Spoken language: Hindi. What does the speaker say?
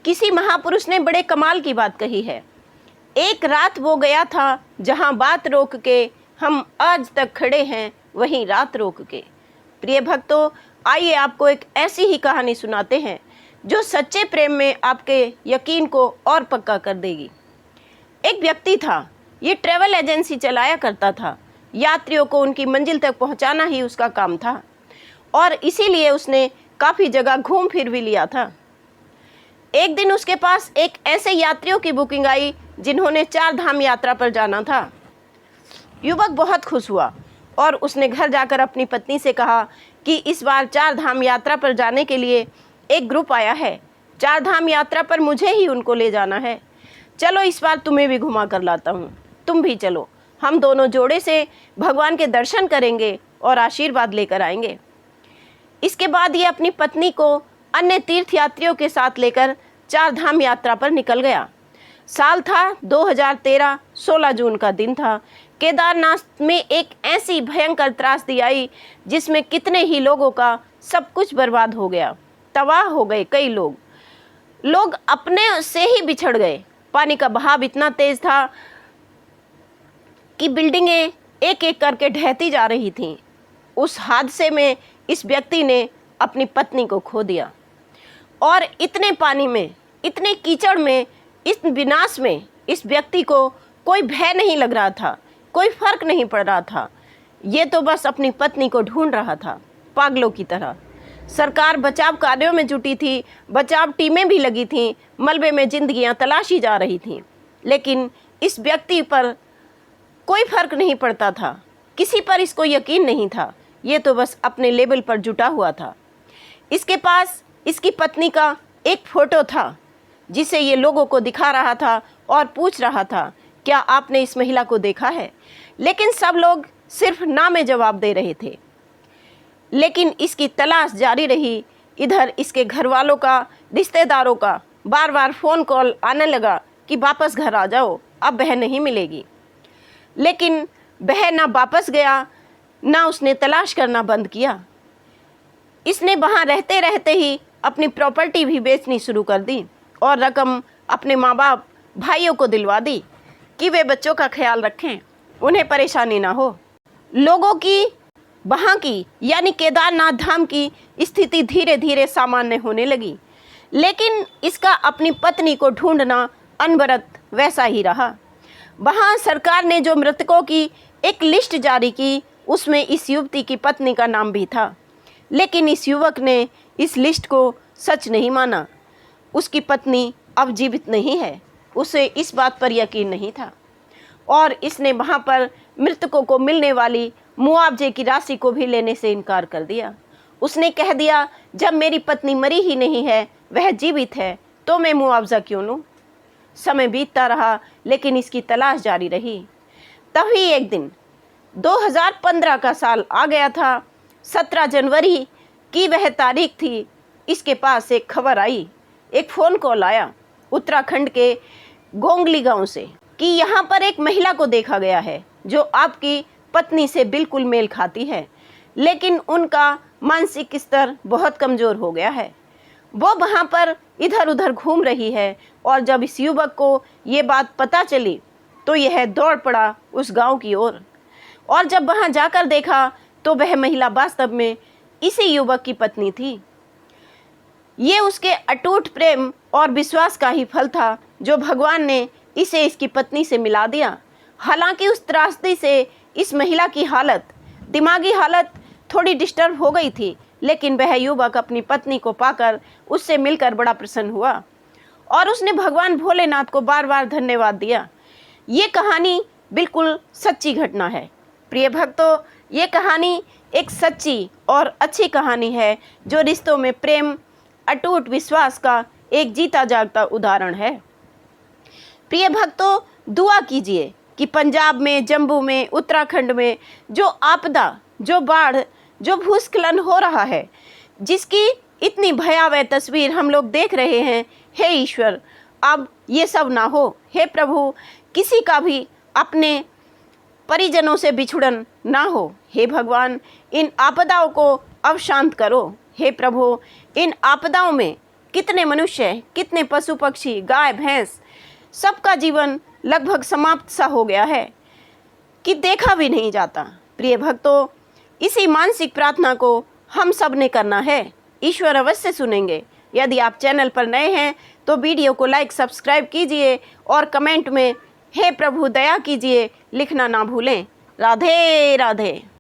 किसी महापुरुष ने बड़े कमाल की बात कही है। एक रात वो गया था जहां बात रोक के हम आज तक खड़े हैं वहीं रात रोक के। प्रिय भक्तों, आइए आपको एक ऐसी ही कहानी सुनाते हैं जो सच्चे प्रेम में आपके यकीन को और पक्का कर देगी। एक व्यक्ति था, ये ट्रैवल एजेंसी चलाया करता था। यात्रियों को उनकी मंजिल तक पहुंचाना ही उसका काम था और इसीलिए उसने काफ़ी जगह घूम फिर भी लिया था। एक दिन उसके पास एक ऐसे यात्रियों की बुकिंग आई जिन्होंने 4 धाम यात्रा पर जाना था। युवक बहुत खुश हुआ और उसने घर जाकर अपनी पत्नी से कहा कि इस बार 4 धाम यात्रा पर जाने के लिए एक ग्रुप आया है। 4 धाम यात्रा पर मुझे ही उनको ले जाना है। चलो इस बार तुम्हें भी घुमा कर लाता हूँ, तुम भी चलो। हम दोनों जोड़े से भगवान के दर्शन करेंगे और आशीर्वाद लेकर आएंगे। इसके बाद ये अपनी पत्नी को अन्य तीर्थ यात्रियों के साथ लेकर 4 धाम यात्रा पर निकल गया। साल था 2013, 16 जून का दिन था। केदारनाथ में एक ऐसी भयंकर त्रासदी आई जिसमें कितने ही लोगों का सब कुछ बर्बाद हो गया, तबाह हो गए। कई लोग अपने से ही बिछड़ गए। पानी का बहाव इतना तेज था कि बिल्डिंगें एक एक करके ढहती जा रही थीं। उस हादसे में इस व्यक्ति ने अपनी पत्नी को खो दिया और इतने पानी में, इतने कीचड़ में, इस विनाश में इस व्यक्ति को कोई भय नहीं लग रहा था, कोई फर्क नहीं पड़ रहा था। ये तो बस अपनी पत्नी को ढूंढ रहा था पागलों की तरह। सरकार बचाव कार्यों में जुटी थी, बचाव टीमें भी लगी थीं, मलबे में जिंदगियां तलाशी जा रही थीं, लेकिन इस व्यक्ति पर कोई फर्क नहीं पड़ता था। किसी पर इसको यकीन नहीं था। ये तो बस अपने लेवल पर जुटा हुआ था। इसके पास इसकी पत्नी का एक फ़ोटो था जिसे ये लोगों को दिखा रहा था और पूछ रहा था, क्या आपने इस महिला को देखा है? लेकिन सब लोग सिर्फ ना में जवाब दे रहे थे। लेकिन इसकी तलाश जारी रही। इधर इसके घर वालों का, रिश्तेदारों का बार बार फ़ोन कॉल आने लगा कि वापस घर आ जाओ, अब वह नहीं मिलेगी। लेकिन वह ना वापस गया, ना उसने तलाश करना बंद किया। इसने वहाँ रहते रहते ही अपनी प्रॉपर्टी भी बेचनी शुरू कर दी और रकम अपने माँ बाप, भाइयों को दिलवा दी कि वे बच्चों का ख्याल रखें, उन्हें परेशानी ना हो। लोगों की वहाँ की यानी केदारनाथ धाम की स्थिति धीरे धीरे सामान्य होने लगी, लेकिन इसका अपनी पत्नी को ढूंढना अनवरत वैसा ही रहा। वहाँ सरकार ने जो मृतकों की एक लिस्ट जारी की, उसमें इस युवती की पत्नी का नाम भी था, लेकिन इस युवक ने इस लिस्ट को सच नहीं माना। उसकी पत्नी अब जीवित नहीं है, उसे इस बात पर यकीन नहीं था और इसने वहाँ पर मृतकों को मिलने वाली मुआवजे की राशि को भी लेने से इनकार कर दिया। उसने कह दिया, जब मेरी पत्नी मरी ही नहीं है, वह जीवित है, तो मैं मुआवजा क्यों लूँ। समय बीतता रहा, लेकिन इसकी तलाश जारी रही। तभी एक दिन 2015 का साल आ गया था। 17 जनवरी की वह तारीख थी। इसके पास एक खबर आई, एक फ़ोन कॉल आया उत्तराखंड के गोंगली गांव से कि यहाँ पर एक महिला को देखा गया है जो आपकी पत्नी से बिल्कुल मेल खाती है, लेकिन उनका मानसिक स्तर बहुत कमज़ोर हो गया है। वो वहाँ पर इधर उधर घूम रही है और जब इस युवक को ये बात पता चली तो यह दौड़ पड़ा उस गांव की ओर और जब वहाँ जाकर देखा तो वह महिला वास्तव में इसी युवक की पत्नी थी। ये उसके अटूट प्रेम और विश्वास का ही फल था जो भगवान ने इसे इसकी पत्नी से मिला दिया। हालांकि उस त्रासदी से इस महिला की हालत, दिमागी हालत थोड़ी डिस्टर्ब हो गई थी, लेकिन वह युवक अपनी पत्नी को पाकर उससे मिलकर बड़ा प्रसन्न हुआ और उसने भगवान भोलेनाथ को बार बार धन्यवाद दिया। ये कहानी बिल्कुल सच्ची घटना है। प्रिय भक्तों, ये कहानी एक सच्ची और अच्छी कहानी है जो रिश्तों में प्रेम, अटूट विश्वास का एक जीता जागता उदाहरण है। प्रिय भक्तों, दुआ कीजिए कि पंजाब में, जम्मू में, उत्तराखंड में जो आपदा, जो बाढ़, जो भूस्खलन हो रहा है, जिसकी इतनी भयावह तस्वीर हम लोग देख रहे हैं, हे ईश्वर, अब ये सब ना हो। हे प्रभु, किसी का भी अपने परिजनों से बिछुड़न ना हो। हे भगवान, इन आपदाओं को अब शांत करो। हे प्रभु, इन आपदाओं में कितने मनुष्य, कितने पशु पक्षी, गाय भैंस, सबका जीवन लगभग समाप्त सा हो गया है कि देखा भी नहीं जाता। प्रिय भक्तों, इसी मानसिक प्रार्थना को हम सब ने करना है। ईश्वर अवश्य सुनेंगे। यदि आप चैनल पर नए हैं तो वीडियो को लाइक सब्सक्राइब कीजिए और कमेंट में हे प्रभु दया कीजिए लिखना ना भूलें। राधे राधे।